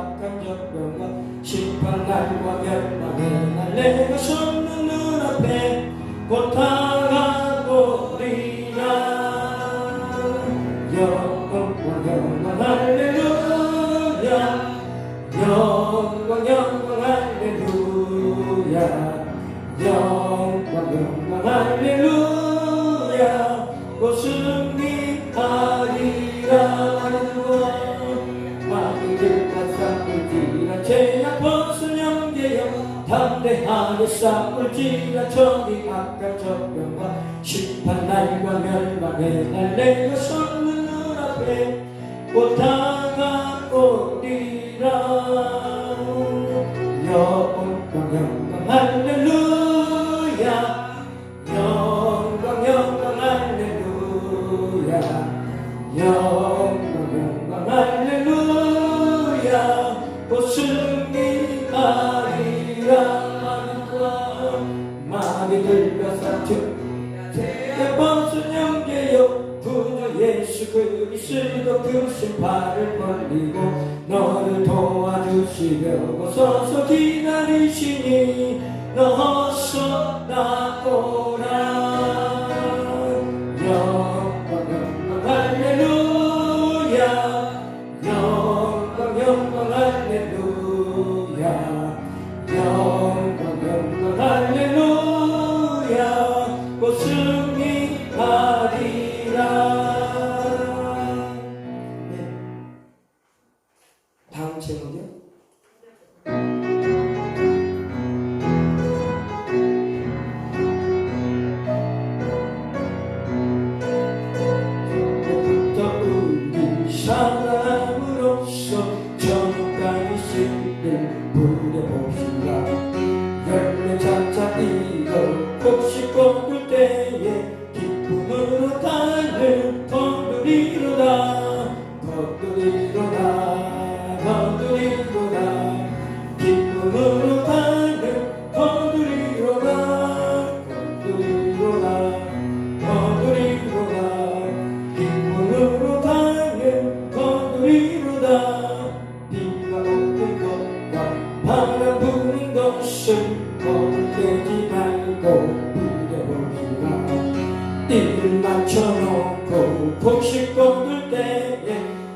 악한 적병과 심판날과 멸망의 날 내가 섰는 눈앞에 곧 다가오리라. 영광 영광 할렐루야. 영광 영광 할렐루야. 영광 영광 할렐루야. 곧 승리하리라. 마귀들과 싸울지라 죄악 벗은 영계여 담대하게 싸울지라. 저기 악한 적병과 심판날과 멸망의 날 내가 섰는 눈앞에 곧 다가오리라. 영광 영광 할렐루야. 영광 영광 할렐루야. 영광 영광 할렐루야. 곧 승리하리라. 마귀들과 사투 죄악 벗은 영계여 구주 예수 그리스도 그 신발을 벌리고 너를 도와주시려고 서서 기다리시니 너 어서 나오라. 영광 영광 할렐루야. 영광 영광 할렐루야. 영광 영광 할렐루야. 곧 승리하리라. 네. 다음 제목이요. 사람으로서 저녁까지 씨를 부려봅시다. 열매 차차 익어 혹시 꺾을 때에 기쁨으로 달을 거두리로다. 거두리로다. 거두리로다. 기쁨으로 달을 거두리로다. 거두리로다. 거두리로다. 기쁨으로 거두리로다. 비가 오는 것과 바람 부는 것을 거두지 말고 부려봅시다. 띠를 맞춰놓고 곡식 거둘 때에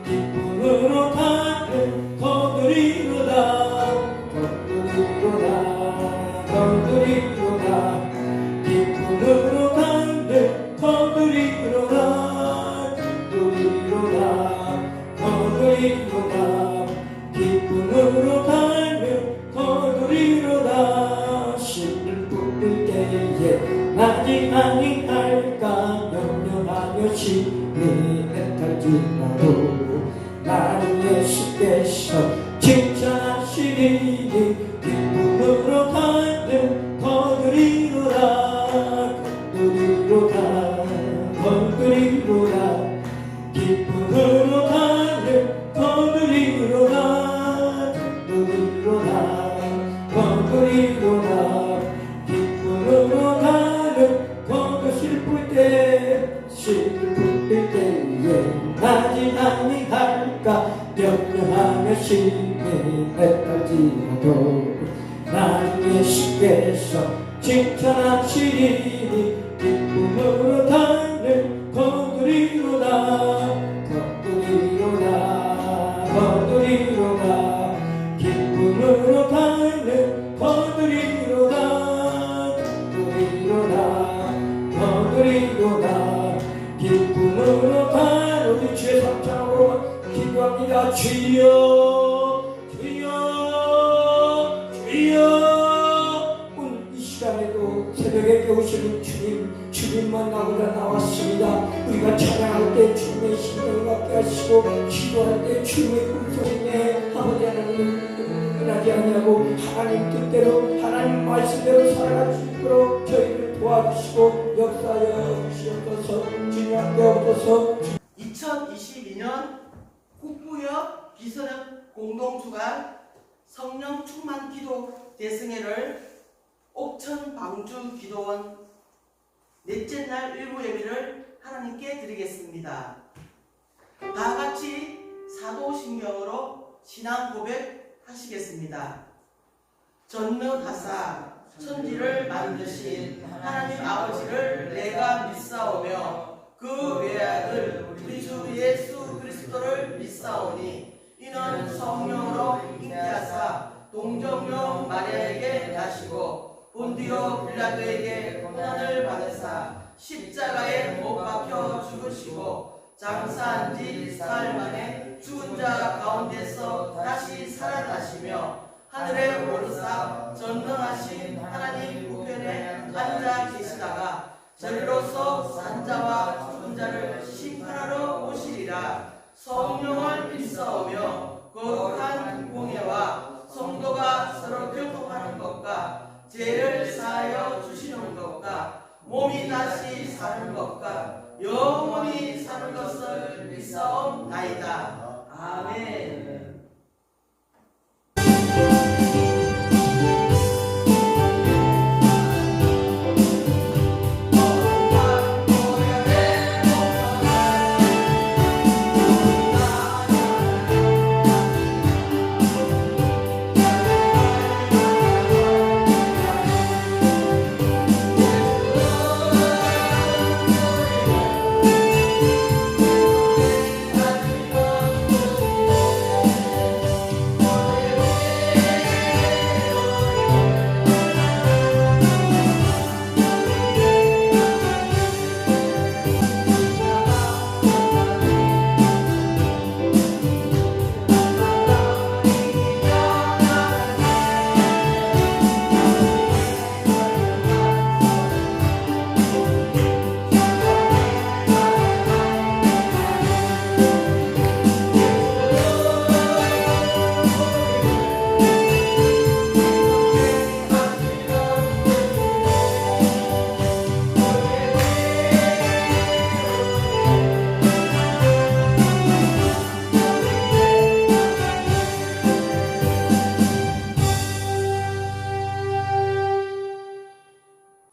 기쁨으로 달을 거두리로다. 거두리로다. 거두리로다. 기쁨으로 달을 거두리로다. 거두리로다. 거두리로다. 기쁨으로 달며 거두리로다. 씨를 뿌릴 때에 나지 아니할까 염려하며 심히 애탈지라도 나는 예수께서 칭찬하시리니 기쁨으로 달며 거두리로다. 거두리로다. 거두리로다. 기쁨으로 달려 거두리로다. 거두리로다. 거두리로다. 기쁨으로 달려 거두실 때 슬플 때에 나지 아니할까 염려하며 심히 애떨지라도 나는 예수께서 칭찬하시리니 기쁨으로 달려 거두리로다. 거두리로다. 거두리로다. 기쁨으로 달려 거두리로다. 거두리로다. 거두리로다. 기쁨으로 달려 우리 주의 삼창으로 기도합니다. 주여 주여 주여. 오늘 이 시간에도 새벽에 깨우시는 주님만 나보다 나왔습니다. 우리가 찬양할 때 주님의 심령을 받게 하시고 기도할 때 주님의 음성에 아버지 하나님 은하지 아니하고 하나님 뜻대로 하나님 말씀대로 살아갈 수 있도록 저희를 도와주시고 역사하여 주시옵소서. 주님 함께 하옵소서. 2022년 국부역 비선업 공동주간 성령 충만 기도 대승회를 옥천 방주 기도원 넷째 날 일부 예배를 하나님께 드리겠습니다. 다같이 사도신경으로 신앙 고백 하시겠습니다. 전능하사 천지를 만드신 하나님 아버지를 내가 믿사오며 그 외아들 우리 주 예수 그리스도를 믿사오니 이는 성령으로 잉태하사 동정녀 마리아에게 나시고 본디오 빌라도에게 고난을 받으사 십자가에 못 박혀 죽으시고 장사한 지 사흘 만에 죽은 자 가운데서 다시 살아나시며 하늘에 오르사 전능하신 하나님 우편에 앉아 계시다가 저리로서 산자와 죽은 자를 심판하러 오시리라. 성령을 믿사오며 거룩한 공예와 성도가 서로 교통하는 것과 죄를 사하여 주시는 것과 몸이 다시 사는 것과 영원히 사는 것을 믿사옵나이다. 아멘.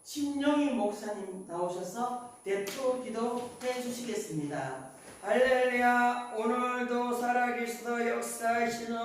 신영희 목사님 나오셔서 대표 기도해 주시겠습니다. 할렐루야. 오늘도 살아계시다 역사하시는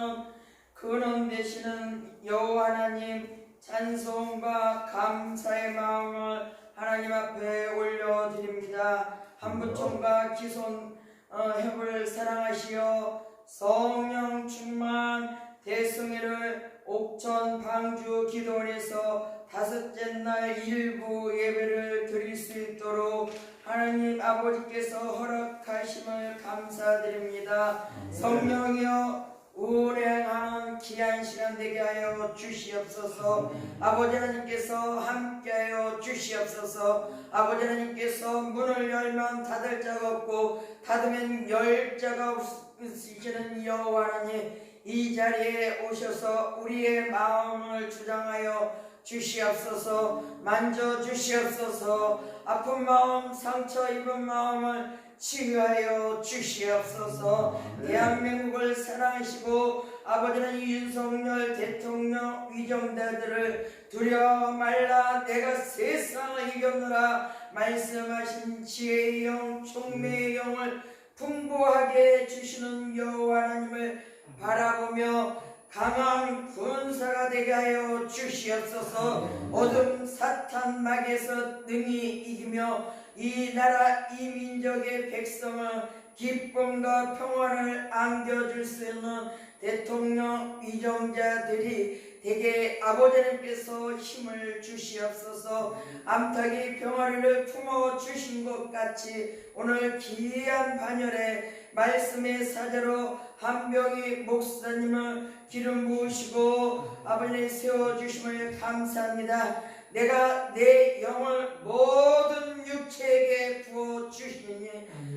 근원 되시는 여호와 하나님, 찬송과 감사의 마음을 하나님 앞에 올려드립니다. 한부총과 기손 협을 사랑하시어 성령 충만 대승회를 옥천 방주 기도원에서 다섯째 날 일부 예배를 드릴 수 있도록 하나님 아버지께서 허락하심을 감사드립니다. 성령이여 운행하는 귀한 시간 되게 하여 주시옵소서. 아버지 하나님께서 함께하여 주시옵소서. 아버지 하나님께서 문을 열면 닫을 자가 없고 닫으면 열 자가 없으시는 여호와 하나님, 이 자리에 오셔서 우리의 마음을 주장하여 주시옵소서. 만져 주시옵소서. 아픈 마음, 상처 입은 마음을 치유하여 주시옵소서. 대한민국을 사랑하시고 아버지는 윤석열 대통령 위정자들을 두려워 말라 내가 세상을 이겼노라 말씀하신 지혜의 영, 총매의 영을 풍부하게 주시는 여호와 하나님을 바라보며 강한 군사가 되게 하여 주시옵소서. 어둠 사탄 막에서 능히 이기며 이 나라 이 민족의 백성을 기쁨과 평화를 안겨줄 수 있는 대통령 위정자들이 되게 아버지 하나님께서 힘을 주시옵소서. 암탉이 병아리를 품어 주신 것 같이 오늘 귀한 반열에 말씀의 사자로 한병희 목사님을 기름 부으시고 아버지 세워주심을 감사합니다. 내가 내 영을 모든 육체에게 부어주시니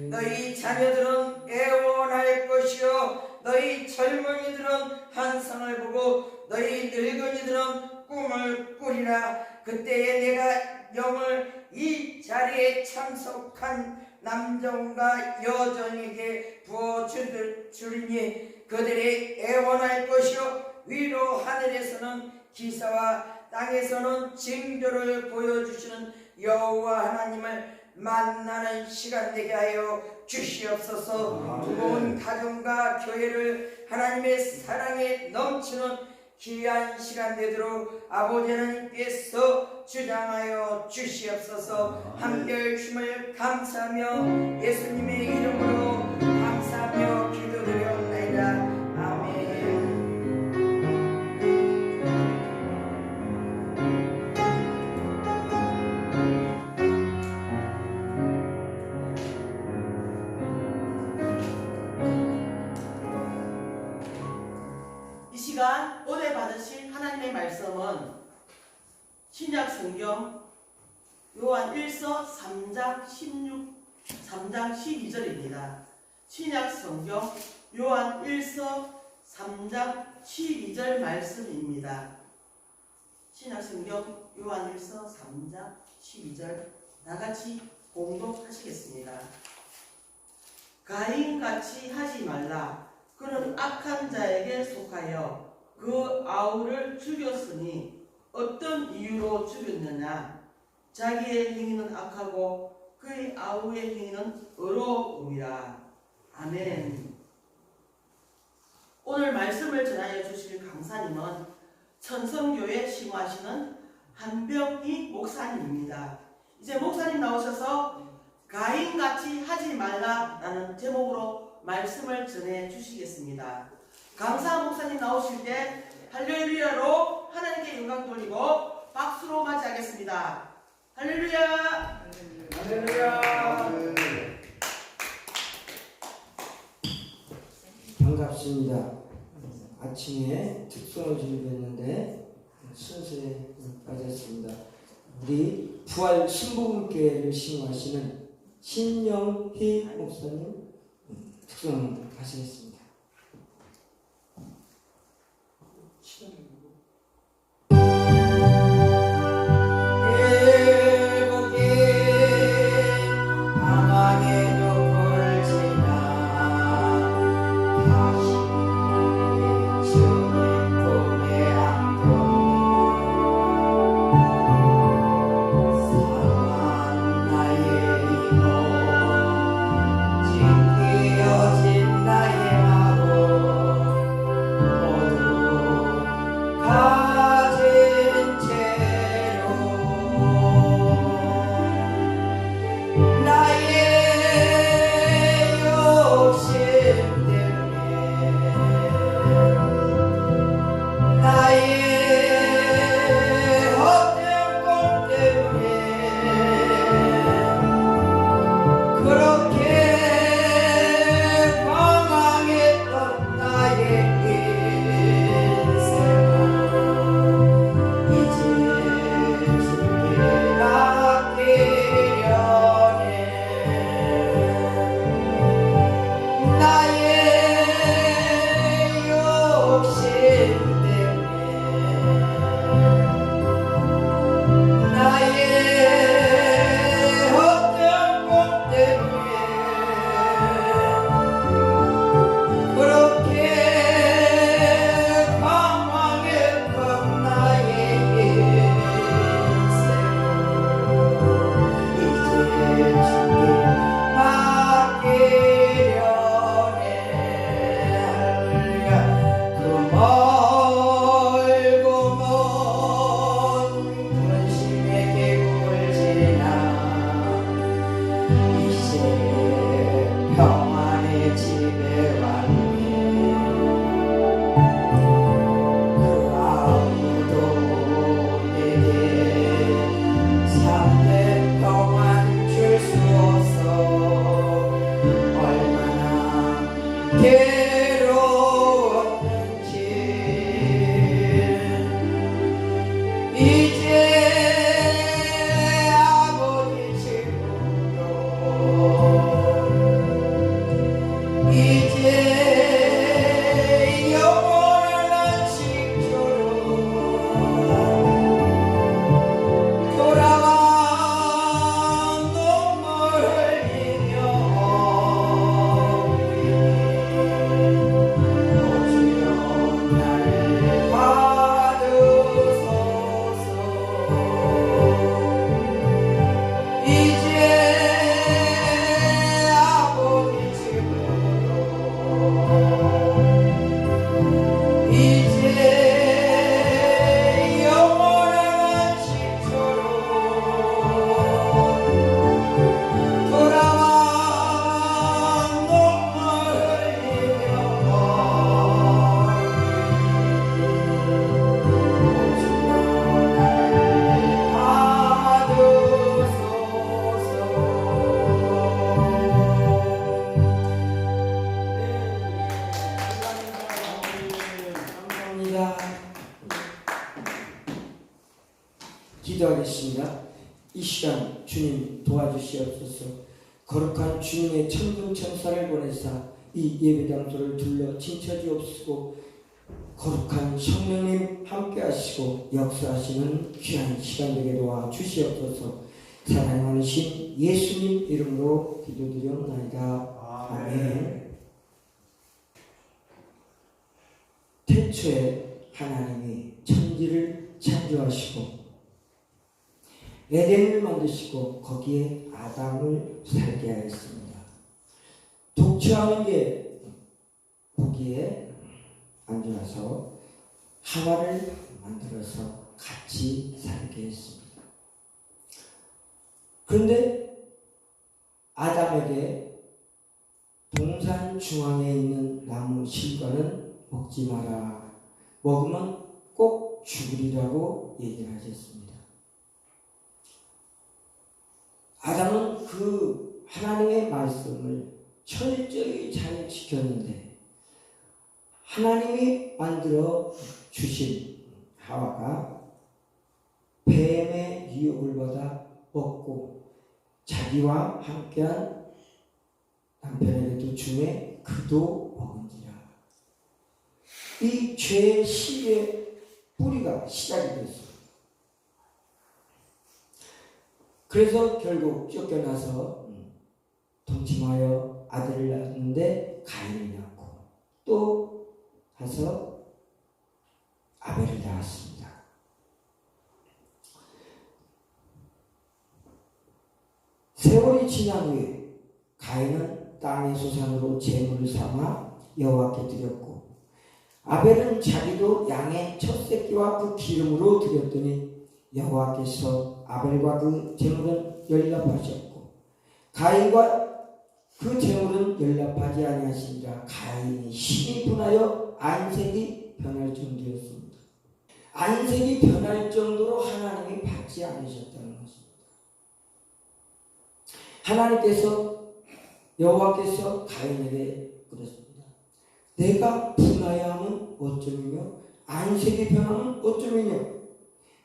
너희 자녀들은 애원할 것이요 너희 젊은이들은 환상을 보고 너희 늙은이들은 꿈을 꾸리라. 그때에 내가 영을 이 자리에 참석한 남정과 여정에게 부어주리니 그들이 애원할 것이요 위로 하늘에서는 기사와 땅에서는 징조를 보여주시는 여호와 하나님을 만나는 시간 되게 하여 주시옵소서. 두꺼운 가정과 교회를 하나님의 사랑에 넘치는 귀한 시간 되도록 아버지 하나님께서 주장하여 주시옵소서. 함께할 주님을 감사하며 예수님의 이름으로 감사하며 기도드리옵나이다. 아멘. 이 시간 오늘 받으실 하나님의 말씀은 신약 성경 요한 1서 3장 12절입니다. 신약 성경 요한 1서 3장 12절 말씀입니다. 신약 성경 요한 1서 3장 12절 나같이 공독하시겠습니다. 가인같이 하지 말라. 그는 악한 자에게 속하여 그 아우를 죽였으니 어떤 이유로 죽였느냐? 자기의 행위는 악하고 그의 아우의 행위는 의로움이라. 아멘. 오늘 말씀을 전하여 주실 강사님은 천성교회 신고하시는 한병희 목사님입니다. 이제 목사님 나오셔서 가인같이 하지 말라라는 제목으로 말씀을 전해 주시겠습니다. 강사 목사님 나오실 때 할렐루야로 하나님께 영광 돌리고 박수로 맞이하겠습니다. 할렐루야! 할렐루야. 반갑습니다. 아침에 특송을 준비했는데 순서에 빠졌습니다. 우리 부활 신복음교회를 신고하시는 신영희 목사님 특송 하시겠습니다. 이제 영원한 쉼터로 돌아와 눈물 감사합니다. 기도하겠습니다. 이 시간 주님 도와주시옵소서. 거룩한 주님의 천군 천사를 보내사 이 예배 장소를 둘러 칭찬주옵시고 거룩한 성령님 함께 하시고 역사하시는 귀한 시간 되게 도와주시옵소서. 사랑이 많으신 예수님 이름으로 기도드리옵나이다. 아멘. 태초에 하나님이 천지를 창조하시고 에덴을 만드시고 거기에 아담을 살게 하였습니다. 독처하는 게 거기에 앉아서 하와를 만들어서 같이 살게 했습니다. 그런데 아담에게 동산 중앙에 있는 나무 실과는 먹지 마라. 먹으면 꼭 죽으리라고 얘기를 하셨습니다. 아담은 그 하나님의 말씀을 철저히 잘 지켰는데 하나님이 만들어 주신 하와가 뱀의 유혹을 받아 먹고 자기와 함께한 남편에게도 주매 그도 먹은지라. 이 죄의 씨의 뿌리가 시작이 됐습니다. 그래서 결국 쫓겨나서 동침하여 아들을 낳았는데 가인을 낳고 또 가서 아벨을 낳았습니다. 세월이 지난 후에 가인은 땅의 소산으로 제물을 삼아 여호와께 드렸고 아벨은 자기도 양의 첫 새끼와 그 기름으로 드렸더니 여호와께서 아벨과 그 제물은 연락하셨고 가인과 그 제물은 연락하지 아니하시니라. 가인이 심히 분하여 안색이 변할 정도였습니다. 안색이 변할 정도로 하나님이 받지 않으셨다는 것입니다. 하나님께서 여호와께서 가인에게 그랬습니다. 내가 분하여 하면 어쩌며 안색이 변하면 어쩌며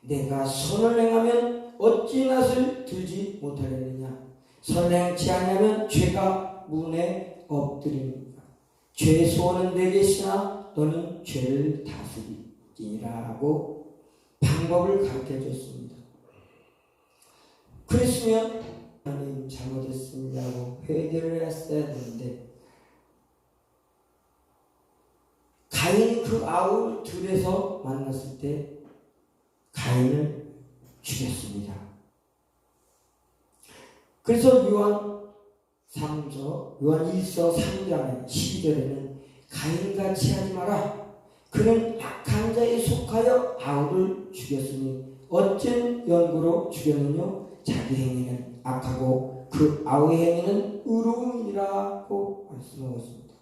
내가 선을 행하면 어찌 낯을 들지 못하겠느냐. 선을 행치 아니하면 죄가 문에 엎드립니다. 죄의 소원은 내게 있으나 너는 죄를 다스리니라고 방법을 가르쳐 줬습니다. 그랬으면 하나님 잘못했습니다 하고 회개를 했어야 되는데 가인이 그 아우 들에서 만났을 때 가인을 죽였습니다. 그래서 요한 1서 3장의 12절에는 가인같이 하지 마라. 그는 악한 자에 속하여 아우를 죽였으니 어쩐 연고로 죽였느냐. 자기 행위는 악하고 그 아우의 행위는 의로움이라고 말씀하고 있습니다.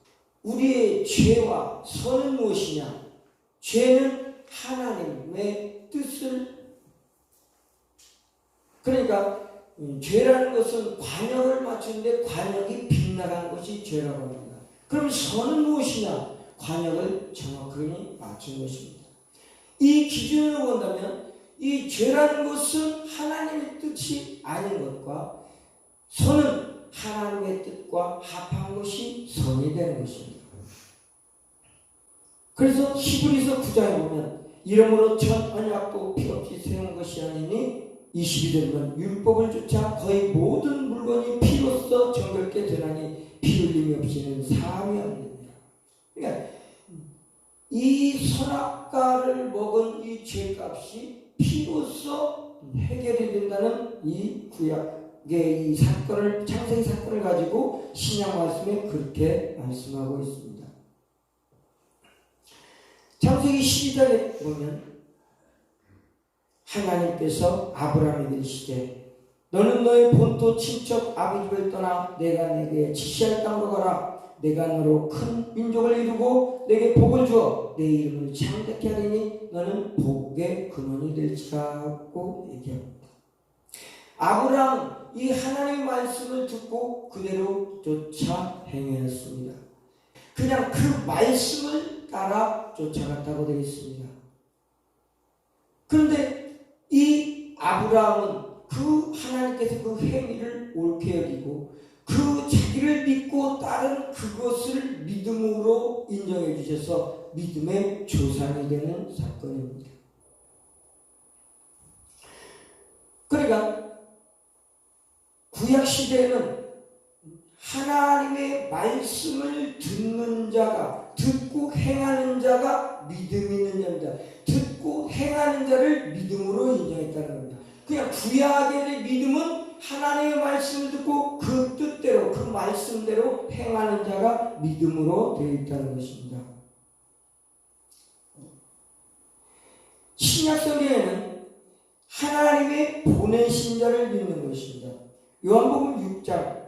우리의 죄와 선은 무엇이냐? 죄는 하나님의 뜻을 그러니까 죄라는 것은 관역을 맞추는데 관역이 빗나간 것이 죄라고 합니다. 그럼 선은 무엇이냐? 관역을 정확하게 맞춘 것입니다. 이 기준으로 본다면 이 죄라는 것은 하나님의 뜻이 아닌 것과 선은 하나님의 뜻과 합한 것이 선이 되는 것입니다. 그래서 히브리서 9장에 보면 이러므로 첫 언약도 필요없이 세운 것이 아니니 22절은 율법을 쫓아 거의 모든 물건이 피로써 정결게 되나니 피 흘림이 없이는 사함이 안 됩니다. 그러니까 이 선악과를 먹은 이 죄값이 피로써 해결이 된다는 이 구약의 이 사건을 창세기 사건을 가지고 신약 말씀에 그렇게 말씀하고 있습니다. 창세기 12장에 보면 하나님께서 아브라함에게 이르시되 너는 너의 본토 친척 아비 집을 떠나 내가 내게 지시할 땅으로 가라. 내가 너로 큰 민족을 이루고 내게 복을 주어 내 이름을 창대케 하리니 너는 복의 근원이 될지라 하고 얘기합니다. 아브라함 이 하나님의 말씀을 듣고 그대로 쫓아 행했습니다. 그냥 그 말씀을 따라 쫓아갔다고 되어 있습니다. 그런데 이 아브라함은 그 하나님께서 그 행위를 옳게 여기고 그 자기를 믿고 따른 그것을 믿음으로 인정해 주셔서 믿음의 조상이 되는 사건입니다. 그러니까 구약 시대에는 하나님의 말씀을 듣는 자가, 듣고 행하는 자가 믿음 있는 자입니다. 듣고 행하는 자를 믿음으로 인정했다는 겁니다. 그냥 구약의 믿음은 하나님의 말씀을 듣고 그 뜻대로, 그 말씀대로 행하는 자가 믿음으로 되어 있다는 것입니다. 신약 성경에는 하나님의 보내신 자를 믿는 것입니다. 요한복음 6장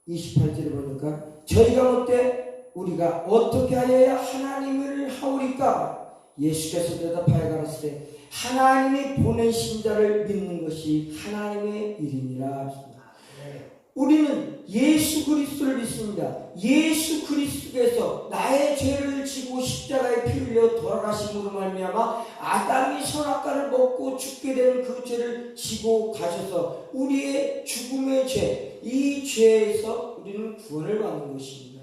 28절에 보니까 저희가 롯되 우리가 어떻게 하여야 하나님을 하오리까? 예수께서 대답하여 가라사대 하나님이 보내신 자를 믿는 것이 하나님의 일이니라. 우리는 예수 그리스도를 믿습니다. 예수 그리스도께서 나의 죄를 지고 십자가에 피 흘려 돌아가심으로 말미암아 아담이 선악과를 먹고 죽게 된 그 죄를 지고 가셔서 우리의 죽음의 죄, 이 죄에서 우리는 구원을 받는 것입니다.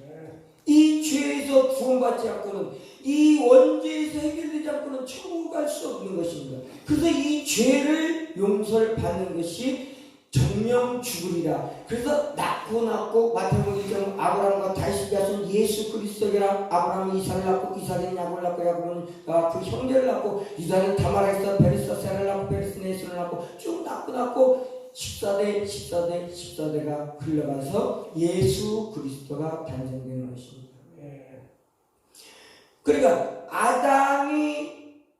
이 죄에서 구원받지 않고는, 이 원죄에서 해결되지 않고는 천국 갈 수 없는 것입니다. 그래서 이 죄를 용서를 받는 것이 정령 죽으리라. 그래서 낳고 마태복음 1장 아브라함과 다윗의 자손 예수 그리스도라. 아브라함이 이삭을 낳고 이삭이 야곱을 낳고 야곱은 그 형제를 낳고 이삭은 다말에서 베르사 세라를 낳고 베르스는 에스를 낳고 쭉 낳고 14대가 흘러가서 예수 그리스도가 단정되는 것입니다. 그러니까 아담이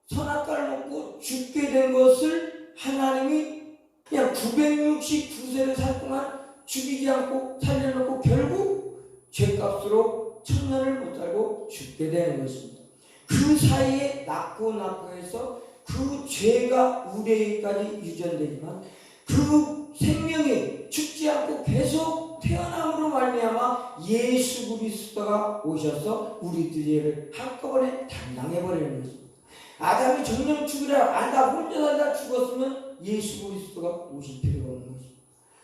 선악과를 먹고 죽게 된 것을 하나님이 그냥 969세를 살 동안 죽이지 않고 살려놓고 결국 죄값으로 1000년을 못 살고 죽게 되는 것입니다. 그 사이에 낳고 해서 그 죄가 우리에게까지 유전되지만 그 생명이 죽지 않고 계속 태어남으로 말미암아 예수 그리스도가 오셔서 우리들의 죄를 한꺼번에 담당해버리는 것입니다. 아담이 정령 죽으라 안다 혼자 살다 죽었으면 예수 그리스도가 오실 필요가 없는 것입니다.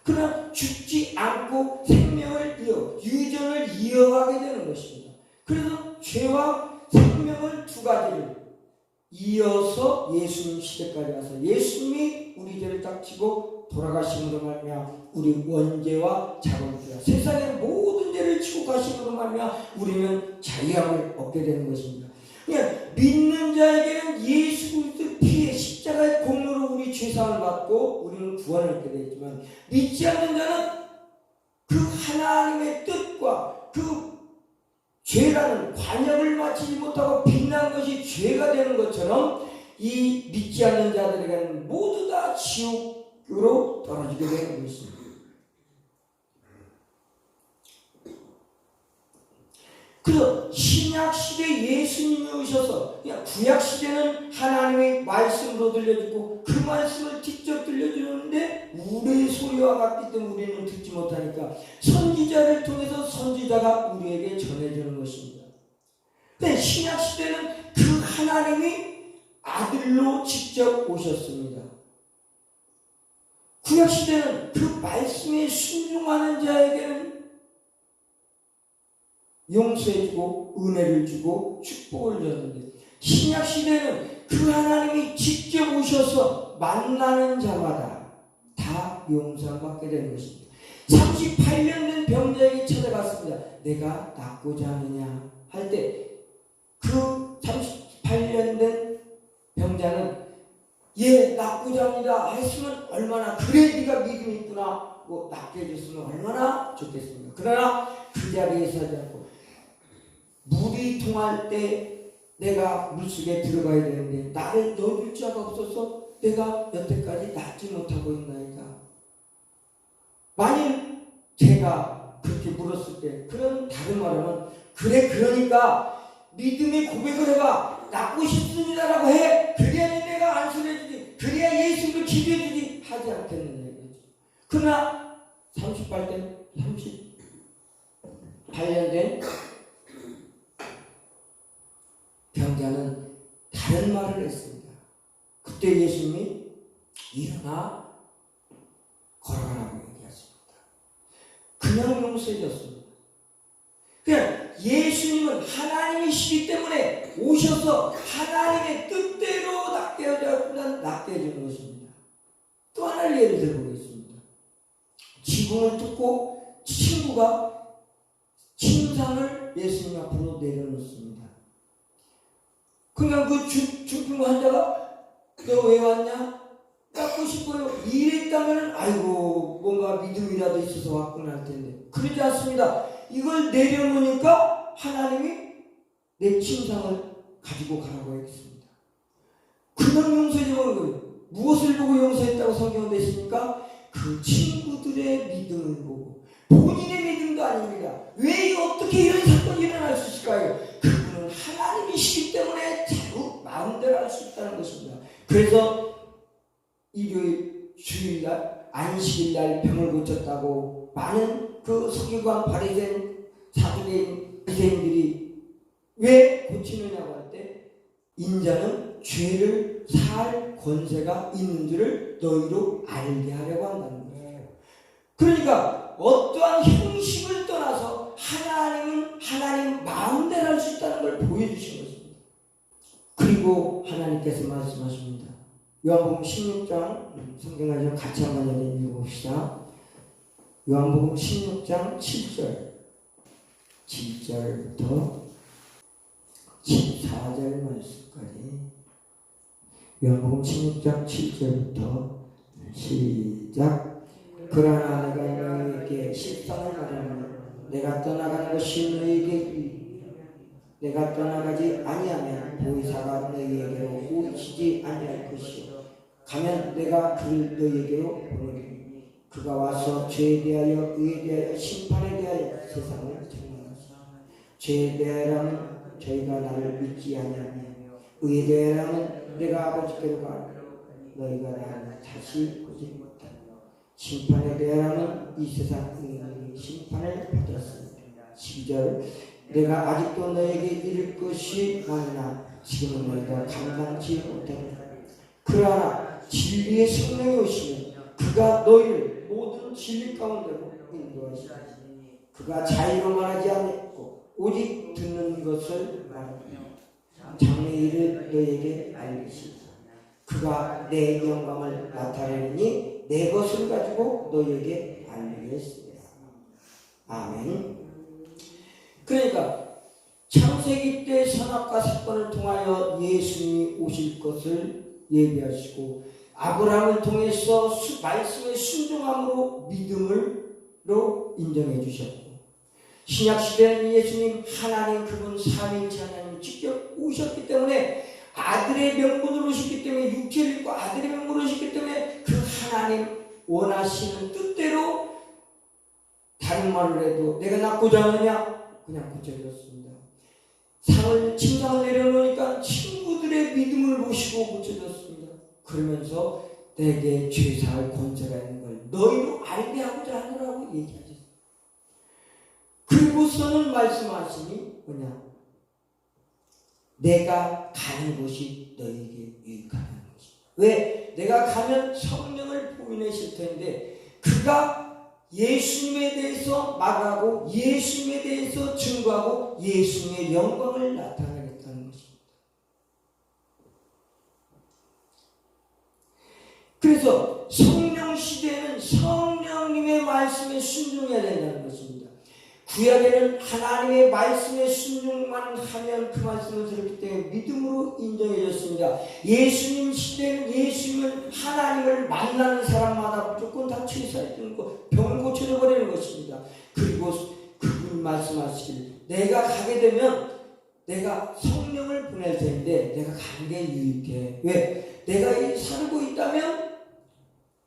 그러나 죽지 않고 생명을 유전을 이어가게 되는 것입니다. 그래서 죄와 생명을 두 가지를 이어서 예수님 시대까지 와서 예수님이 우리 죄를 딱 지고 돌아가심으로 말미암아 우리 원죄와 자본주의와 세상의 모든 죄를 지고 가심으로 말미암아 우리는 자유함을 얻게 되는 것입니다. 그냥 믿는 자에게는 예수 그리스도의 피의 십자가의 공로로 우리 죄사함을 받고 우리는 구원을 얻게 되지만 믿지 않는 자는 그 하나님의 뜻과 그 죄라는 관역을 마치지 못하고 빛난 것이 죄가 되는 것처럼 이 믿지 않는 자들에게는 모두 다 지옥으로 떨어지게 되는 것입니다. 그래서 신약시대에 예수님이 오셔서 구약시대는 하나님의 말씀으로 들려주고 그 말씀을 직접 들려주는데 우리의 소리와 같기 때문에 우리는 듣지 못하니까 선지자를 통해서 선지자가 우리에게 전해주는 것입니다. 근데 신약시대는 그 하나님이 아들로 직접 오셨습니다. 구약시대는 그 말씀에 순종하는 자에게는 용서해주고 은혜를 주고 축복을 줬는데 신약시대는 그 하나님이 직접 오셔서 만나는 자마다 다 용서받게 되는 것입니다. 38년 된 병자에게 찾아갔습니다. 내가 낫고자 하느냐 할 때 그 38년 된 병자는 예 낫고자 합니다 했으면 얼마나 그래 네가 믿음이 있구나 뭐 낫게 해줬으면 얼마나 좋겠습니까. 그러나 그 자리에서 하지 않고 물이 통할 때 내가 물속에 들어가야 되는데 나를 넣어줄 자가 없어서 내가 여태까지 낫지 못하고 있나이다. 만일 제가 그렇게 물었을 때 그런 다른 말하면 그래 그러니까 믿음의 고백을 해봐. 낫고 싶습니다라고 해. 그래야지 내가 안수해주지. 그래야 예수를 기도해주지 하지 않겠느냐 이거지. 그러나 38년 된 병자는 다른 말을 했습니다. 그때 예수님이 일어나 걸어가라고 얘기하십니다. 그냥 용서해줬습니다. 그냥 예수님은 하나님이시기 때문에 오셔서 하나님의 뜻대로 낫게 해주는 것입니다. 또 하나를 예를 들어보겠습니다. 지붕을 뚫고 친구가 침상을 예수님 앞으로 내려놓습니다. 그냥 그 중풍 환자가 너 왜 왔냐? 낫고 싶어요. 이랬다면 아이고 뭔가 믿음이라도 있어서 왔구나 할 텐데 그러지 않습니다. 이걸 내려놓으니까 하나님이 내 침상을 가지고 가라고 했습니다. 그냥 용서해 주는 거예요. 무엇을 보고 용서했다고 성경은 되십니까? 그 친구들의 믿음을 보고 본인의 믿음도 아닙니다. 왜 어떻게 이런 사건이 일어날 수 있을까요? 그분은 하나님이시기 때문에 자꾸 마음대로 할 수 있다는 것입니다. 그래서 일요일, 주일날, 안식일날 병을 고쳤다고 많은 그 서기관, 바리새인, 사두개인들이 왜 고치느냐고 할 때 인자는 죄를 살 권세가 있는 줄을 너희로 알게 하려고 한다는 거예요. 그러니까 어떠한 형식을 떠나서 하나님은 하나님 마음대로 할 수 있다는 걸 보여주신 것입니다. 그리고 하나님께서 말씀하십니다. 요한복음 16장 성경을 같이 한번 읽어봅시다. 요한복음 16장 7절부터 14절 말씀까지 요한복음 16장 7절부터 시작. 그러나 내가 너희에게 실상을 말하노니 내가 떠나가는 것이 너희에게 내가 떠나가지 아니하면 보혜사가 너희에게로 오시지 아니할 것이요 가면 내가 그를 너희에게로 보내리니 그가 와서 죄에 대하여 의에 대하여 심판에 대하여 세상을 책망하시니 죄에 대하여는 저희가 나를 믿지 아니하며 의에 대하여는 내가 아버지께로 가니 너희가 나를 다시 보지 못하며 심판에 대하여는 이 세상 인간이 심판을 받았습니다. 12절 내가 아직도 너에게 이를 것이 많으나 지금은 너희가 감당치 못한다. 그러나 진리의 성령이 오시면 그가 너희를 모든 진리 가운데로 인도하시니 그가 자유로 말하지 않고 오직 듣는 것을 말하며 장래의 일을 너희에게 알리시리라. 그가 내 영광을 나타내니 내 것을 가지고 너희에게 알리겠습니다. 아멘. 그러니까 창세기 때 선악과 사건을 통하여 예수님이 오실 것을 예비하시고 아브라함을 통해서 말씀의 순종함으로 믿음으로 인정해 주셨고 신약시대는 예수님 하나님 그분 삼위일체 하나님 직접 오셨기 때문에 아들의 명분으로 오셨기 때문에 육체를 입고 아들의 명분으로 오셨기 때문에 그 하나님 원하시는 뜻대로 다른 말을 해도 내가 낫고자 하느냐 그냥 고쳐졌습니다. 침상을 내려놓으니까 친구들의 믿음을 보시고 고쳐졌습니다. 그러면서 내게 죄사할 권세가 있는 걸 너희로 알게 하고자 하느라고 얘기하셨습니다. 그리고서는 말씀하시니 뭐냐? 내가 가는 곳이 너희에게 유익하다는 것입니다. 왜? 내가 가면 성령을 보내실 텐데 그가 예수님에 대해서 말하고 예수님에 대해서 증거하고 예수님의 영광을 나타내겠다는 것입니다. 그래서 성령 시대는 성령님의 말씀에 순종해야 된다는 것입니다. 구약에는 하나님의 말씀에 순종만 하면 그 말씀을 들었기 때문에 믿음으로 인정해졌습니다. 예수님 시대는 예수님은 하나님을 만나는 사람마다 무조건 다 치유사해주는 것, 병을 고쳐져 버리는 것입니다. 그리고 그분이 말씀하시길 내가 가게 되면 내가 성령을 보낼 텐데 내가 가는 게 유익해. 왜? 내가 살고 있다면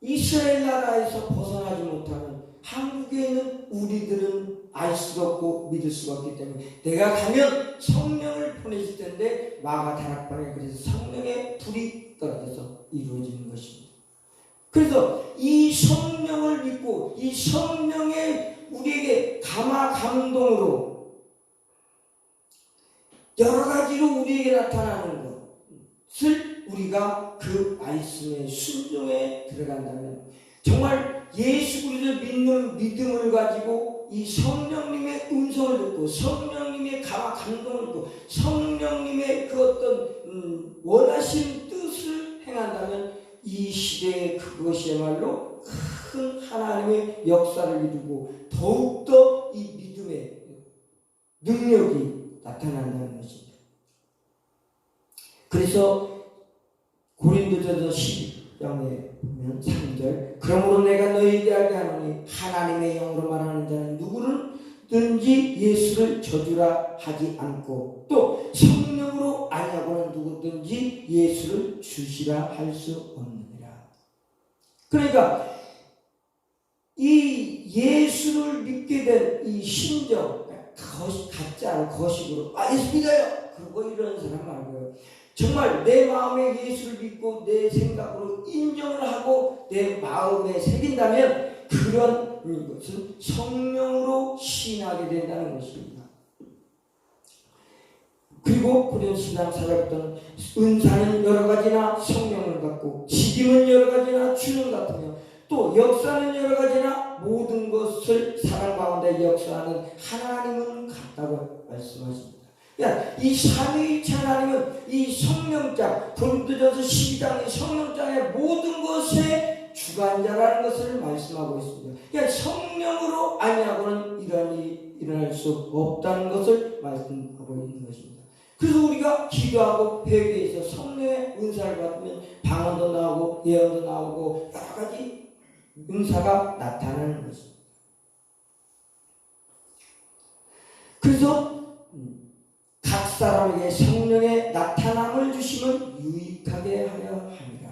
이스라엘 나라에서 벗어나지 못하는 한국에 있는 우리들은 알 수가 없고 믿을 수가 없기 때문에 내가 가면 성령을 보내실 텐데 마가 다락방에 그래서 성령의 불이 떨어져서 이루어지는 것입니다. 그래서 이 성령을 믿고 이 성령의 우리에게 감화 감동으로 여러 가지로 우리에게 나타나는 것을 우리가 그 말씀의 순종에 들어간다면 정말 예수 그리스도를 믿는 믿음을 가지고 이 성령님의 음성을 듣고 성령님의 감화 감동을 듣고 성령님의 그 어떤 원하신 뜻을 행한다면 이 시대에 그것이야말로 큰 하나님의 역사를 이루고 더욱더 이 믿음의 능력이 나타난다는 것입니다. 그래서 고린도전서 12장에 보면 3절 그러므로 내가 너희에게 알게 하노니 하나님의 영으로 말하는 자는 누구든지 예수를 저주라 하지 않고 또 성령으로 아니하고는 누구든지 예수를 주시라 할 수 없느니라. 그러니까 이 예수를 믿게 된 이 심정 가짜로 거식으로 예수 믿어요 그러고 이러는 사람 말고요. 정말 내 마음에 예수를 믿고 내 생각으로 인정을 하고 내 마음에 새긴다면 그런 것은 성령으로 신하게 된다는 것입니다. 그리고 고린도 10장 4절부터는 은사는 여러 가지나 성령을 갖고 지김은 여러 가지나 주는 같으며 또 역사는 여러 가지나 모든 것을 사랑 가운데 역사하는 하나님은 같다고 말씀하십니다. 이 삼위일체 하나님은 이 성령장 고린도전서 12장의 성령장의 모든 것의 주관자라는 것을 말씀하고 있습니다. 그러니까 성령으로 아니하고는 이런 일이 일어날 수 없다는 것을 말씀하고 있는 것입니다. 그래서 우리가 기도하고 회개해서 성령의 은사를 받으면 방언도 나오고 예언도 나오고 여러 가지 은사가 나타나는 것입니다. 그래서 각 사람에게 성령의 나타남을 주시면 유익하게 하려 합니다.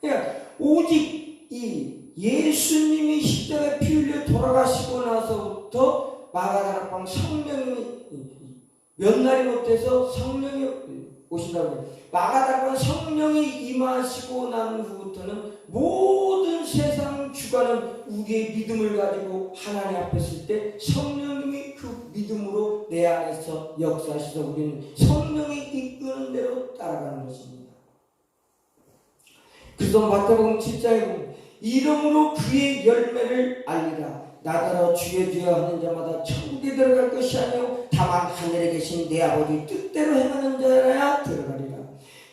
그러니까 오직 이 예수님이 십자가에 피 흘려 돌아가시고 나서부터 마가다락방 성령이 몇 날이 못해서 성령이 오신다고 해요. 마가다락방 성령이 임하시고 난 후부터는 모든 세상 주관은 우리의 믿음을 가지고 하나님 앞에 설 때 성령님이 그 믿음으로 내 안에서 역사하셔서 우리는 성령이 이끄는 대로 따라가는 것입니다. 그래서 마태복음 7장에 보면 이름으로 그의 열매를 알리라. 나더러 주여 주여 하는 자마다 천국에 들어갈 것이 아니요 다만 하늘에 계신 내 아버지 뜻대로 행하는 자라야 들어가리라.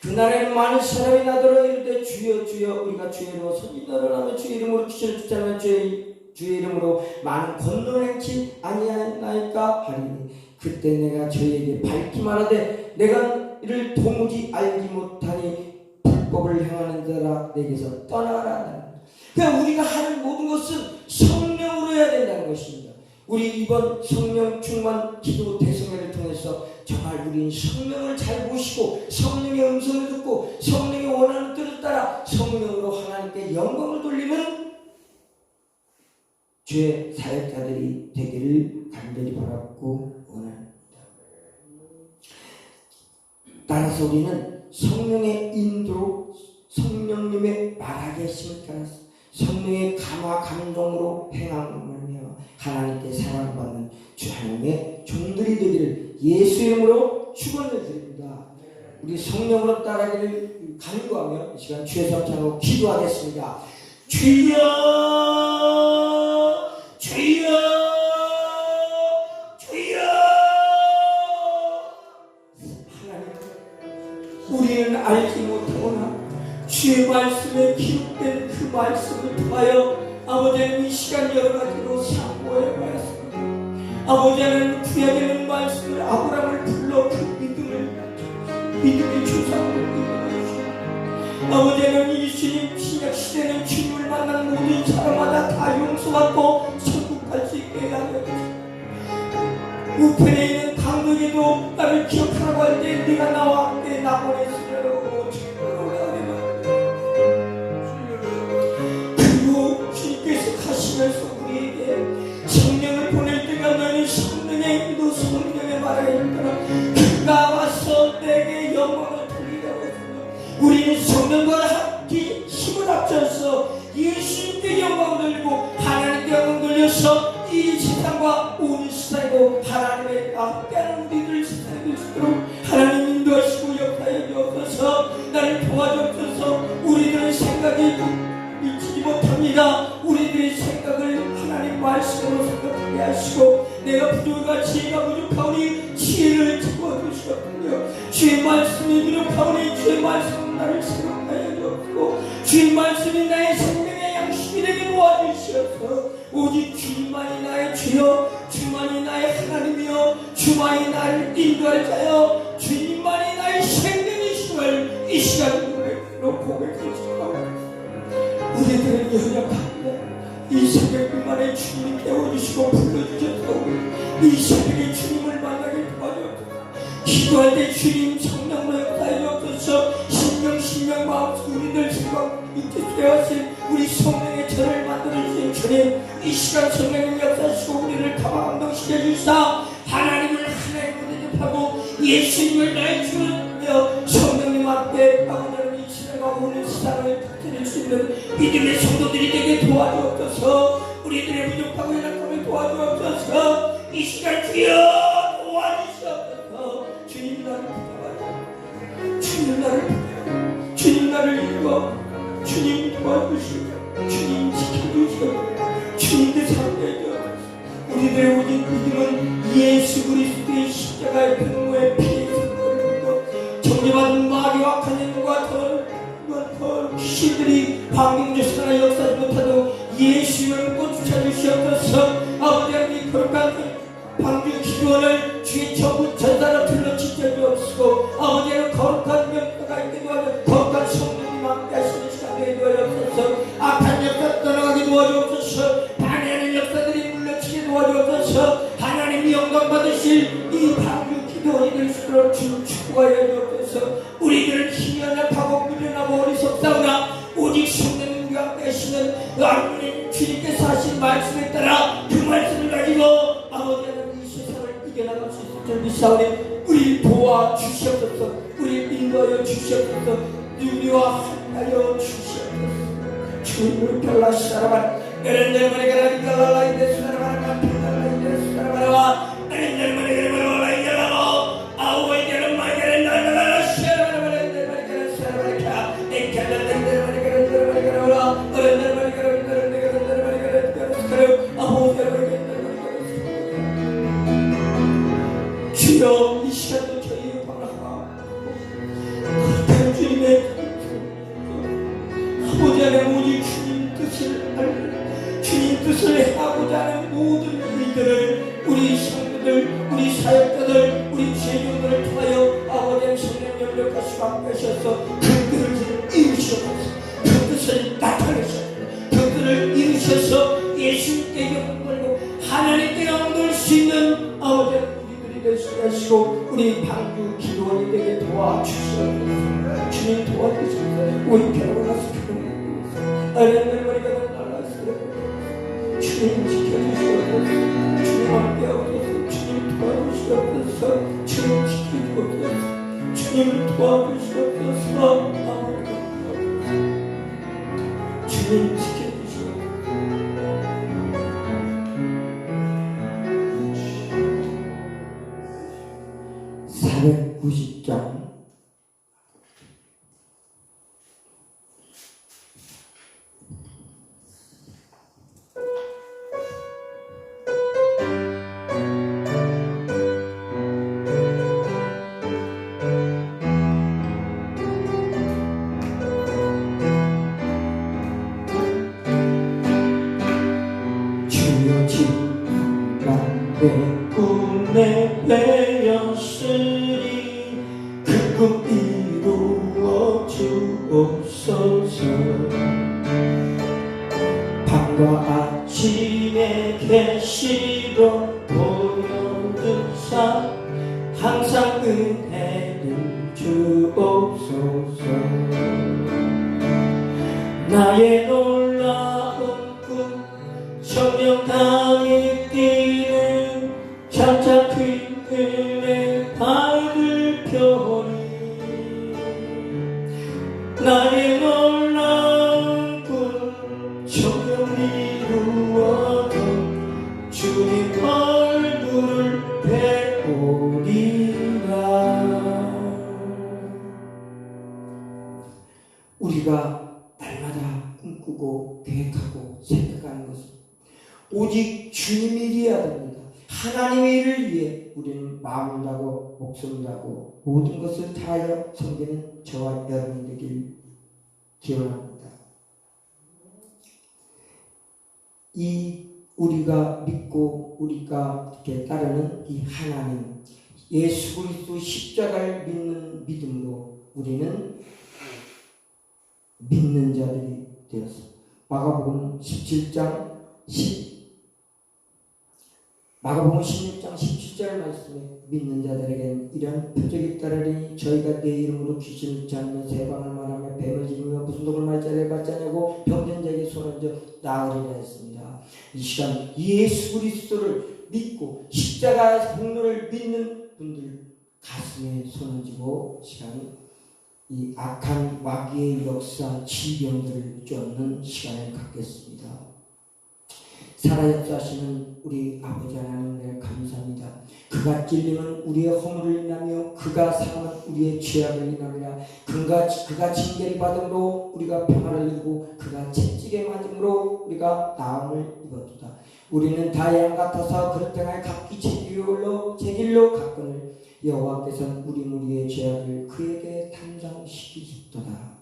그날에는 많은 사람이 나더러 이르되 주여 주여 우리가 주의 이름으로 선지자를 하며 주의 이름으로 귀신을 쫓아내며 주의 이름으로 많은 권능을 행치 아니하나이까 하리니 그때 내가 저희에게 밝히 말하되 내가 이를 도무지 알지 못하니 불법을 행하는 자라 내게서 떠나라. 그냥 우리가 하는 모든 것은 성령으로 해야 된다는 것입니다. 우리 이번 성령 충만 기도 대성회를 통해서 정말 우리는 성령을 잘 모시고 성령의 음성을 듣고 성령의 원하는 뜻을 따라 성령으로 하나님께 영광을 돌리는 주의 사역자들이 되기를 간절히 바라고 원합니다. 따라서 우리는 성령의 인도로 성령님의 말하게 하심을 따라서 성령의 감화 감동으로 행함을 하나님께 사랑받는 주 하나님의 종들이 되기를 예수 이름으로 축원을 드립니다. 우리 성령으로 따라가기를 간구하며 이 시간 주의 성찬으로 기도하겠습니다. 주여 주여 주여. 하나님 우리는 알지 못하거나 주의 말씀에 기록된 그 말씀을 통하여 아버지는 이 시간 여러 가지로 상고해 보았습니다. 아버지는 구약의 말씀을 아브라함을 불러 그 믿음의 조상으로 이루어주시고 아버지는 예수님 신약 시대는 주님을 만난 모든 사람마다 다 용서받고 천국 갈 수 있게 하여 주시고 우편에 있는 강도에게 때도 나를 기억하라고 할 때 네가 나와 함께 나 보냈으므로 그리고 주님께서 가시면서 우리에게 성령을 보낼 때가 너희는 성령의 인도 성령의 말을 읽더라. 그가 와서 내게 영광을 돌리라고 했으며 우리는 성령과 함께 힘을 합쳐서 예수님께 영광을 돌리고 하나님께 영광을 돌려서 이 세상과 온 세상이고 하나님의 함께하는 우리들 세상에 될 수 있도록 하나님 인도하시고 역사에 주옵소서. 나를 도와주옵소서. 우리들의 생각이 미치지 못합니다. 우리들의 생각을 하나님 말씀으로 생각하게 하시고 내가 부족하고 지혜가 부족하오니 지혜를 주어주시옵소서. 주의 말씀이 부족하오니 주의 말씀은 나를 생각하여 주옵소서. 주의 말씀이 나의 생명의 양식이 되게 도와주시옵소서. 오직 주만이 나의 주여 주만이 나의 하나님이여 주만이 나를 인도할 자여 주님만이 나의 생명이심을 이 시간 고백하시옵소서. 우리들은 연약합니다. 이 새벽만에 주님이 깨워주시고 불러주셔서 이 새벽에 주님을 만나게 도와주옵소서. 기도할 때 주님 성령으로 역사해 주옵소서. 신명 마음속 우리들 생각 인격되어진 우리 성령의 저를 만들어주신 주님 이 시간 성령님 역사하시고 우리를 감화감동시켜 주시사 하나님을 하나님으로 대접하고 예수님을 나의 주님이며 성령님 앞에 아버지는 이 시대가 오는 세상을 터뜨릴 수 있는 믿음의 성도들이 되게 도와주옵소서. 우리들의 부족하고 연약함을 도와주옵소서. 이 시간 주여 도와주시옵소서. 주님 나를 부탁하자. 주님 나를 부탁하자. 주님 나를 인도하고 주님 도와주시고 주님 지켜주시고 주님께 상대해줘. 우리들의 오직 믿음은 예수 그리스도의 십자가의 근무의 피의 승리를 믿고 정죄받은 마귀와 가난과 더 귀신들이 방명조사나 역사하지 못하도록 예수를 믿고 주차주시옵소서. 아버지 하나님 거룩한 방주 기도원을 주의 전부 전사로 둘러치켜 주옵시고 아버지 하나님 거룩한 역사가 있게 도와줘. 거룩한 성령님 함께 하시는 시간 되게 도와주옵소서. 악한 역사 떠나가게 도와주옵소서. 방해하는 역사들이 물러치게 도와주옵소서. 하나님이 영광 받으실 이 방주 기도원이 될 수 있도록 주님 축복하여 주옵소서. 우리들은 힘이 연약하고 미련하고 어리석사오나 오직 성령님과 함께 하시는 하나님 주님께서 하신 말씀에 따라 그 말씀을 가지고 아버지 하나님 이 세상을 이겨나갈 수 있을 줄 믿사오니 우리 도와주시옵소서. 우리 인도하여 주시옵소서. 우리와 함께하여 주시옵소서. 주님을 별나시라만 에렌데르마네 가라디갈라라이데 수나라마나 피달라이데 수나라마나와 에렌데르마네 가라디갈라라이데라고 아우에게르마네 가라디갈라라 시아라마나마네 가라디갈라라 에케르데르마네 가라디갈라라 에렌데르마네 가라디갈라라 주여 이 시간도 저희의 바라가 그렇다는 주님의 아버지 하나님 오직 주님 뜻을 알고 주님 뜻을 행하고자 하는 모든 우리들을 우리 성도들 우리 사역자들 우리 제자들을 통하여 아버지의 성령 역력하시고 함께하셔서 그 뜻을 이루시옵소서. 그 뜻을 나타내셔서 그 뜻을 이루셔서 예수님께 영광 돌리고 하나님께 영광 돌릴 수 있는 아버지 우리들이 될 수 하시고 우리 방주 기도원이 되게 도와주시옵소서. 주님 도와주시옵소서. 우리 결혼하서 아련들머리가 날라서 주님 지켜주시옵소서. 주님 함께하옵소서. 주님 도와주시옵소서. 주님 지켜주옵소서. 주님 도와주시옵소서. 주님 지켜주시옵소서. 490장 내 꿈에 베었으니 그 꿈 이루어 주옵소서. 밤과 아침에 계시로 보여주사 나의 놀라운 꿈 성령당이 뛰는 장차 큰 은혜 밝을 편이 나의 놀라운 꿈 성령이 이루어도 주님 얼굴을 뵈오리라. 우리가 날마다 꿈꾸고 계획하고 생각하는 것은 오직 주님의 일이어야 됩니다. 하나님의 일을 위해 우리는 마음을 다하고 목숨을 다하고 모든 것을 다하여 섬기는 저와 여러분 되길 기원합니다. 이 우리가 믿고 우리가 이렇게 따르는 이 하나님 예수 그리스도 십자가를 믿는 믿음으로 우리는 믿는 자들이 되었습니다. 마가복음 17장 17절 말씀에 믿는 자들에게는 이런 표적이 따르리니 저희가 내 이름으로 귀신을 잡는 세방을 말하며 뱀을 집으며 무슨 독을 말자를 받지 않냐고 병든 자에게 손을 얹어 나으리라 했습니다. 이 시간 예수 그리스도를 믿고 십자가의 공로를 믿는 분들 가슴에 손을 쥐고 시간 이 악한 마귀의 역사 질병들을 쫓는 시간을 갖겠습니다. 살아 역사하시는 우리 아버지 하나님을 감사합니다. 그가 찔림은 우리의 허물을 인하며 그가 상함은 우리의 죄악을 인하며 그가 징계를 받음으로 우리가 평화를 이루고 그가 채찍에 맞음으로 우리가 나음을 입었도다. 우리는 다 양 같아서 그릇 행하여 각기 제 길로 갔거늘 여호와께서는 우리 무리의 죄악을 그에게 담당시키셨도다.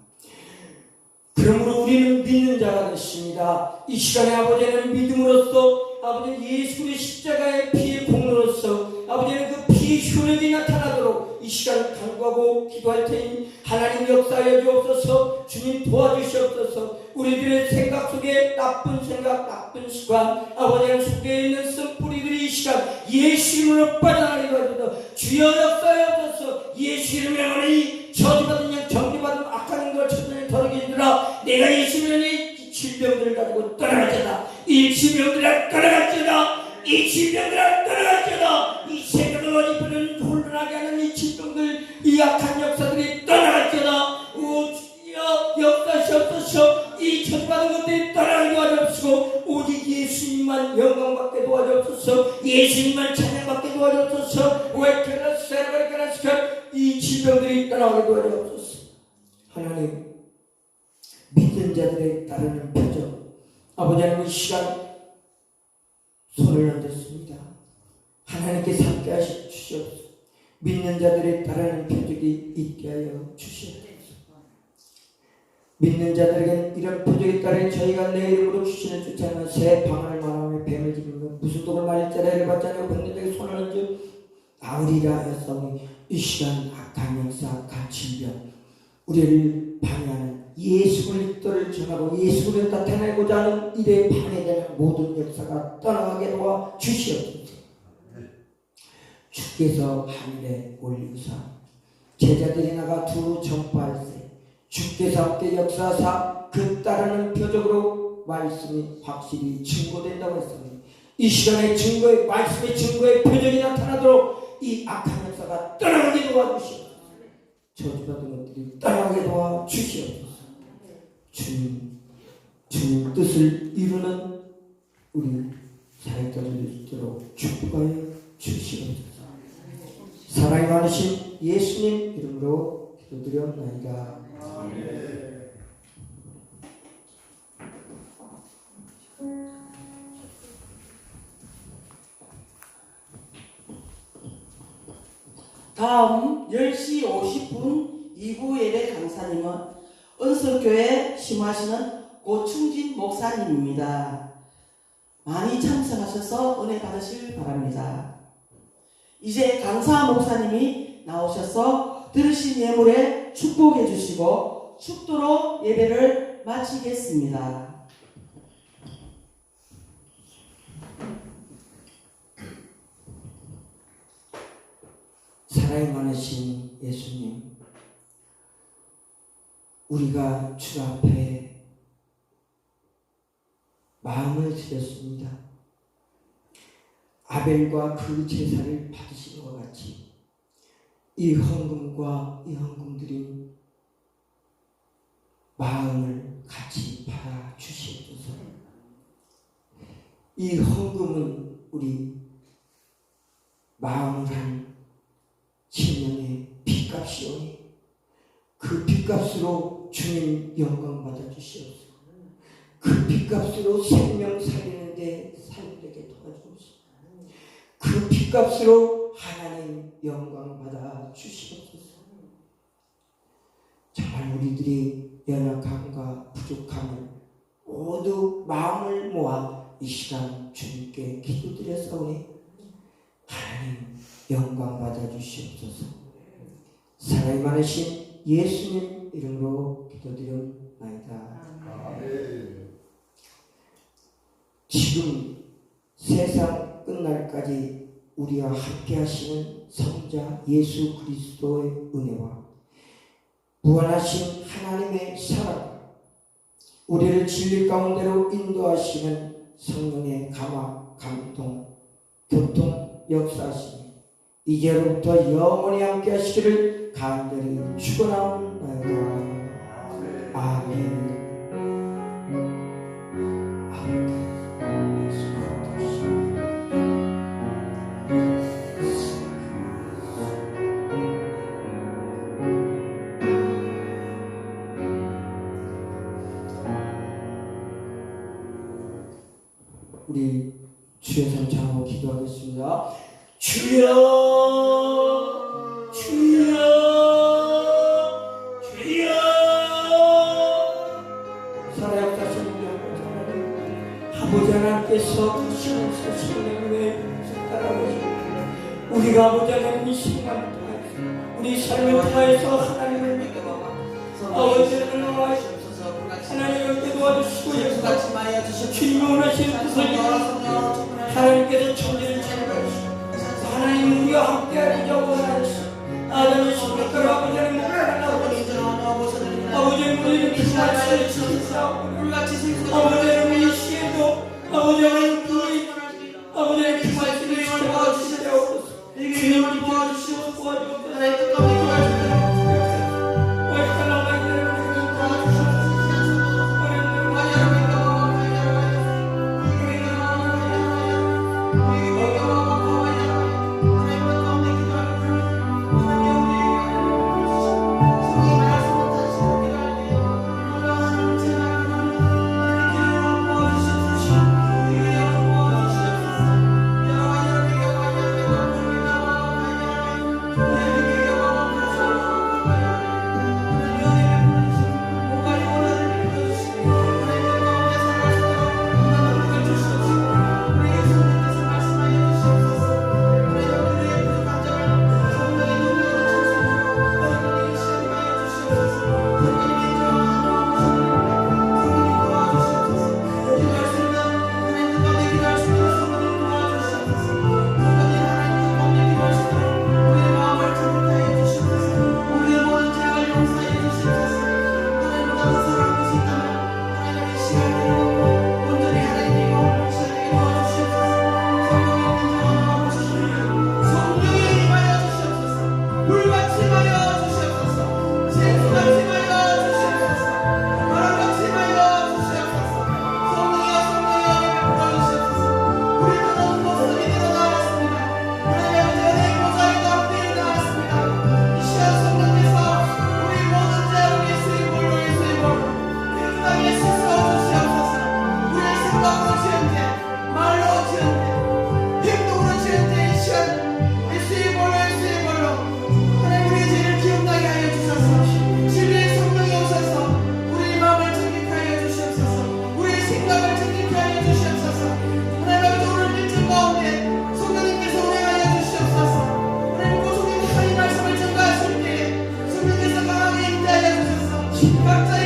그러므로 우리는 믿는 자가 됐습니다. 이 시간에 아버지는 믿음으로써 아버지는 예수 그리스도의 십자가의 피의 공로로서 아버지는 그 피의 효력이 나타나도록 이 시간을 간구하고 기도할 테니 하나님 역사하여 주옵소서. 주님 도와주시옵소서. 우리들의 생각 속에 나쁜 생각 나쁜 습관 아버지는 속에 있는 쓴뿌리들이 이 시간 예수 이름으로 빠져나가게 도와주옵소서. 주여 역사하옵소서. 예수 이름으로 하나니 저주받은 양 정죄받은 악한 걸 천천히 더럽이더라. 내가 예수 이름으로 이 질병들을 가지고 떠나갈지어다. 이 질병들을 떠나갈지어다. 이 질병들을 떠나갈지어다. 이 생각을 어지부는 혼란하게 하는 이 질병들 이 악한 역사들이 떠나갈지어다. 주여 역사하시옵소서. 이 저주받은 것들이 떠나가게 도와주옵소서. 오직 예수님만 영광받게 도와주옵소서. 예수님만 찬양받게 도와주옵소서. 이 질병들이 떠나가게 도와주옵소서. 하나님 믿는 자들에 따르는 표적 아버지 하나님 이 시간 손을 얹었습니다. 하나님께서 함께 하시 주시옵소서. 믿는 자들에 따르는 표적이 있게 하여 주시옵소서. 믿는 자들에게는 이런 표적이 따르니 저희가 내 이름으로 귀신을 쫓아내면 새 방언을 말하며 뱀을 집으며 무슨 독을 말릴 자를 받지 않고 병든 자에게 손을 얹어 나으리라 하였사오니 이 시간 악한 역사 악한 질병 우리를 방해하는 예수 그리스도를 전하고 예수 그리스도를 나타내고자 하는 일에 방해되는 모든 역사가 떠나가게 도와 주시옵소서. 주께서 하늘에 올리사 제자들이 나가 두루 전파할세 주께서 함께 역사하사 그 따르는 표적으로 말씀이 확실히 증거된다고 했습니다. 이 시간에 증거의 말씀의 증거의 표적이 나타나도록 이 악한 역사가 떠나가게 도와주시옵소서. 저주받은 것들이 떠나가게 도와주시옵소서. 주님 뜻을 이루는 우리 사역자들 있도록 축복하여 주시옵소서. 사랑이 많으신 예수님 이름으로 기도드렸나이다. 아멘. 다음 10시 50분 2부 예배 강사님은 은석교회 심하시는 고충진 목사님입니다. 많이 참석하셔서 은혜 받으실 바랍니다. 이제 강사 목사님이 나오셔서 들으신 예물에 축복해 주시고 축도로 예배를 마치겠습니다. 사랑이 많으신 예수님, 우리가 주 앞에 마음을 드렸습니다. 아벨과 그 제사를 받으신 것 같이 이 헌금과 이 헌금들인 마음을 같이 받아 주시옵소서. 이 헌금은 우리 마음을 한 신령의 핏값이오니 그 핏값으로 주님 영광 받아 주시옵소서. 그 핏값으로 생명 살리는데 살리게 도와주옵소서. 그 핏값으로 하나님 영광 받아 주시옵소서. 정말 우리들이 연약함과 부족함을 모두 마음을 모아 이 시간 주님께 기도드렸사오니 하나님 영광 받아 주시옵소서. 사랑이 많으신 예수님 이름으로 기도드렸나이다. 지금 세상 끝날까지 우리와 함께 하시는 성자 예수 그리스도의 은혜와 무한하신 하나님의 사랑, 우리를 진리 가운데로 인도하시는 성령의 감화, 감동, 교통, 역사하시니 이제로부터 영원히 함께 하시기를 간절히 축원하옵나이다. 아멘. 우리 주의 성찬하고 기도하겠습니다. 주여 주여 주여 살아역사하시는 아버지 하나님께서 크시면서 성령님의 따라오시 우리가 아버지 하나님 이 시간을 통해서 우리 삶을 통해서 하나님을 믿고 아버지를 나와주시옵소서. 하나님께 도와주시고 주님이 원하시는 뜻을 하나님께서 천지를 창조하시고 하나님 우리와 함께하리자 원하시고 아담의 신격과 아버지 하나님 아버지 우리는 그 말씀을 지키사오니 아버지 우리 시에도 아버지 하나님 아버지 그 말씀을 지켜주시옵소서. 주님을 도와주시옵소서. 도와주옵소서. 각자의